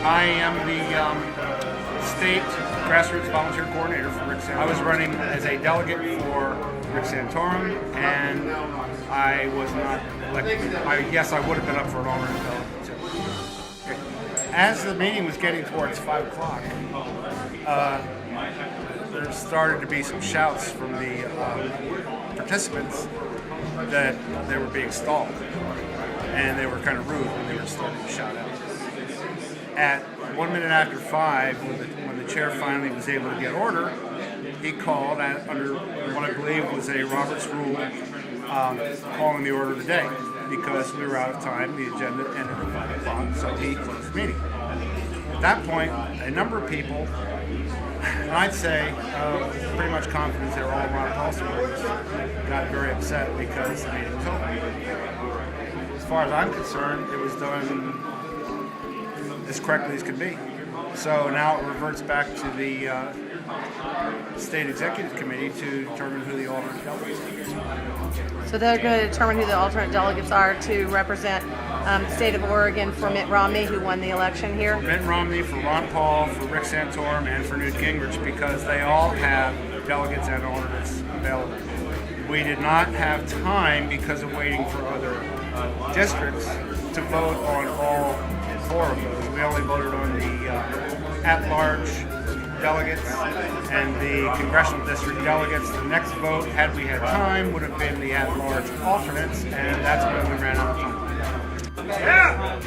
I am the state grassroots volunteer coordinator for Rick Santorum. I was running as a delegate for Rick Santorum, and I was not elected. Yes, I would have been up for an alternate delegate too. As the meeting was getting towards 5 o'clock, there started to be some shouts from the participants that they were being stalled, and they were kind of rude when they were starting to shout out. At 1 minute after 5, when the chair finally was able to get order, he called under what I believe was a Robert's rule, calling the order of the day, because we were out of time. The agenda ended at 5 o'clock, so he closed the meeting. At that point, a number of people, and I'd say pretty much confident they were all Ron Paul supporters, got very upset because the meeting was over. As far as I'm concerned, it was done as correctly as could be. So now it reverts back to the State Executive Committee to determine who the alternate delegates are. So they're going to determine who the alternate delegates are to represent the state of Oregon for Mitt Romney, who won the election here? For Mitt Romney, for Ron Paul, for Rick Santorum, and for Newt Gingrich, because they all have delegates and alternates available. We did not have time, because of waiting for other districts, to vote on all 4 of those. We only voted on the at-large delegates and the congressional district delegates. The next vote, had we had time, would have been the at-large alternates, and that's when we ran out of time. Yeah!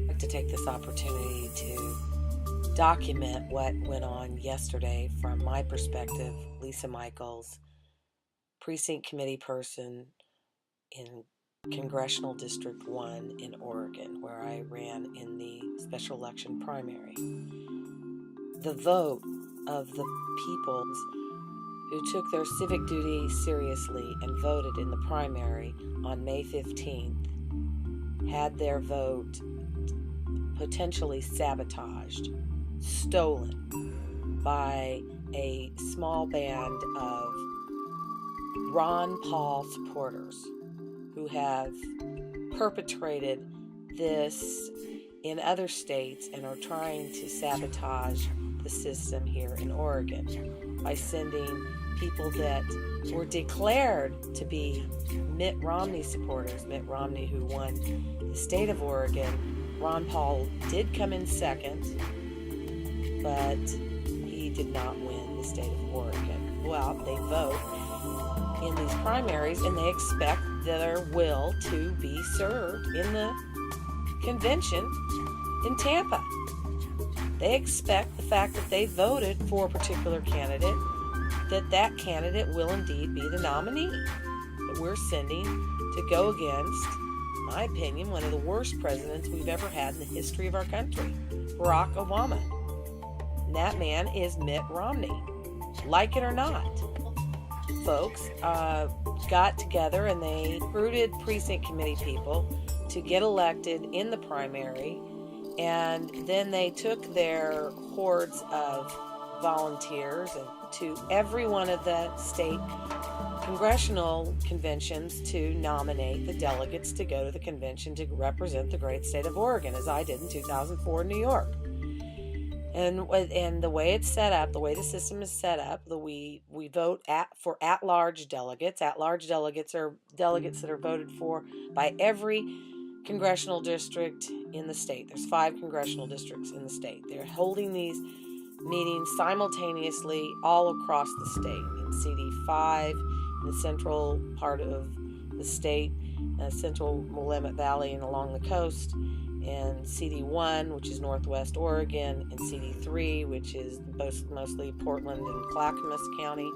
I'd like to take this opportunity to document what went on yesterday from my perspective. Lisa Michaels, precinct committee person in Congressional District 1 in Oregon, where I ran in the special election primary. The vote of the people who took their civic duty seriously and voted in the primary on May 15th had their vote potentially sabotaged, stolen by a small band of Ron Paul supporters who have perpetrated this in other states and are trying to sabotage the system here in Oregon by sending people that were declared to be Mitt Romney supporters. Mitt Romney, who won the state of Oregon. Ron Paul did come in second, but he did not win the state of Oregon. Well, they vote in these primaries and they expect their will to be served in the convention in Tampa. They expect the fact that they voted for a particular candidate, that candidate will indeed be the nominee that we're sending to go against, in my opinion, one of the worst presidents we've ever had in the history of our country, Barack Obama. And that man is Mitt Romney. Like it or not, folks got together and they recruited precinct committee people to get elected in the primary, and then they took their hordes of volunteers and to every one of the state congressional conventions to nominate the delegates to go to the convention to represent the great state of Oregon, as I did in 2004 in New York. And the way it's set up, the way the system is set up, we vote for at-large delegates. At-large delegates are delegates that are voted for by every congressional district in the state. There's 5 congressional districts in the state. They're holding these meetings simultaneously all across the state. In CD5, in the central part of the state, central Willamette Valley and along the coast, in CD1, which is Northwest Oregon, and CD3, which is mostly Portland and Clackamas County,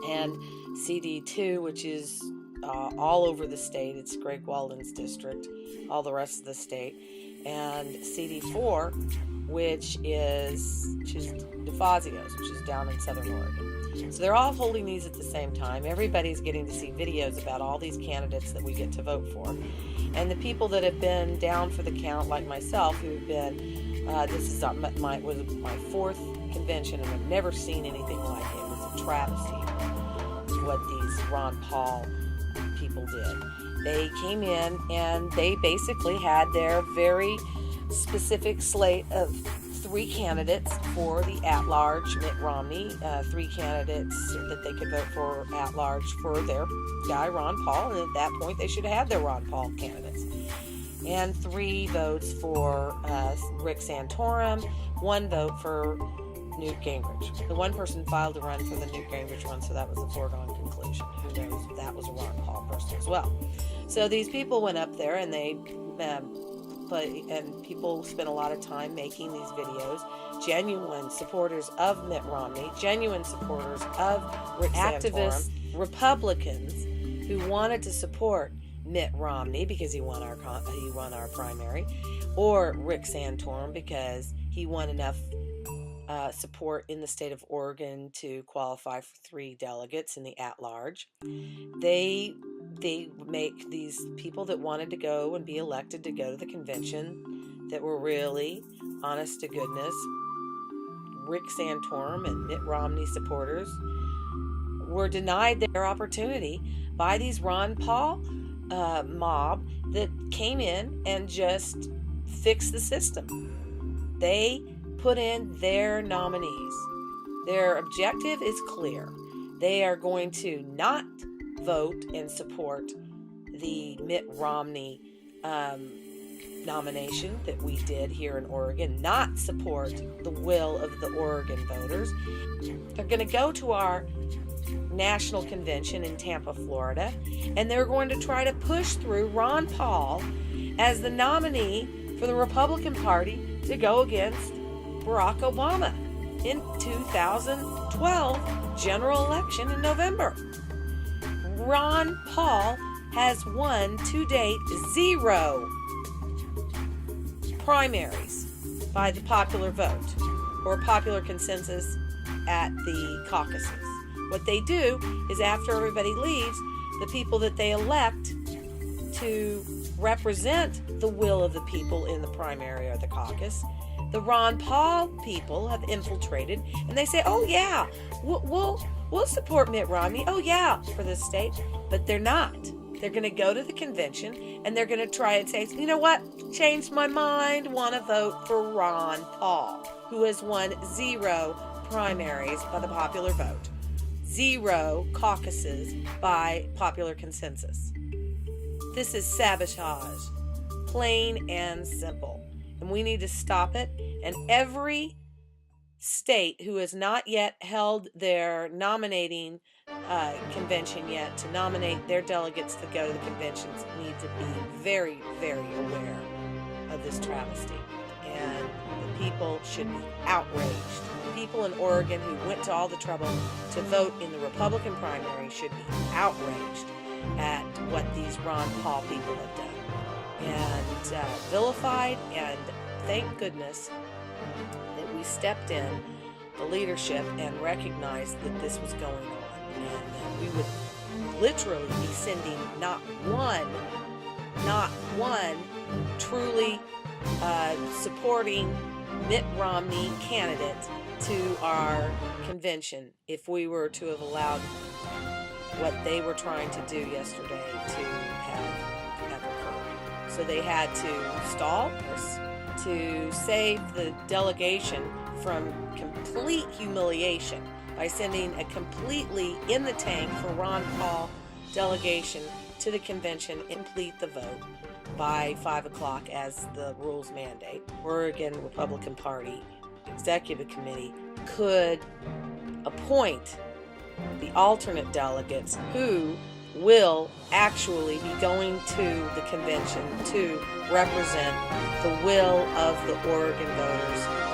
and CD2, which is all over the state. It's Greg Walden's district, all the rest of the state, and CD4, which is DeFazio's, which is down in Southern Oregon. So they're all holding these at the same time. Everybody's getting to see videos about all these candidates that we get to vote for. And the people that have been down for the count, like myself, who have been, this is was my fourth convention, and I've never seen anything like it. It was a travesty what these Ron Paul people did. They came in and they basically had their very specific slate of 3 candidates for the at-large Mitt Romney, 3 candidates that they could vote for at-large for their guy Ron Paul, and at that point they should have had their Ron Paul candidates. And 3 votes for Rick Santorum, 1 vote for Newt Gingrich. The one person filed to run for the Newt Gingrich one, so that was a foregone conclusion. Who knows if that was a Ron Paul person as well. So these people went up there and they and people spent a lot of time making these videos. Genuine supporters of Mitt Romney, genuine supporters of Rick activists, Santorum, Republicans who wanted to support Mitt Romney because he won our primary, or Rick Santorum because he won enough support in the state of Oregon to qualify for 3 delegates in the at-large. They make these people that wanted to go and be elected to go to the convention that were really, honest to goodness, Rick Santorum and Mitt Romney supporters, were denied their opportunity by these Ron Paul mob that came in and just fixed the system. They put in their nominees. Their objective is clear. They are going to not vote and support the Mitt Romney nomination that we did here in Oregon, not support the will of the Oregon voters. They're going to go to our national convention in Tampa, Florida, and they're going to try to push through Ron Paul as the nominee for the Republican Party to go against Barack Obama in 2012 general election in November. Ron Paul has won to date 0 primaries by the popular vote or popular consensus at the caucuses. What they do is after everybody leaves, the people that they elect to represent the will of the people in the primary or the caucus, the Ron Paul people have infiltrated, and they say, oh yeah, we'll support Mitt Romney, oh yeah, for this state. But they're not. They're going to go to the convention, and they're going to try and say, you know what, changed my mind, want to vote for Ron Paul, who has won 0 primaries by the popular vote, 0 caucuses by popular consensus. This is sabotage, plain and simple. And we need to stop it. And every state who has not yet held their nominating convention yet to nominate their delegates to go to the conventions need to be very, very aware of this travesty. And the people should be outraged. The people in Oregon who went to all the trouble to vote in the Republican primary should be outraged at what these Ron Paul people have done. And vilified, and thank goodness that we stepped in, the leadership, and recognized that this was going on, and that we would literally be sending not one truly supporting Mitt Romney candidate to our convention if we were to have allowed what they were trying to do yesterday to have occurred. So they had to stall to save the delegation from complete humiliation by sending a completely in the tank for Ron Paul delegation to the convention and complete the vote by 5 o'clock as the rules mandate. Oregon Republican Party Executive Committee could appoint the alternate delegates who will actually be going to the convention to represent the will of the Oregon voters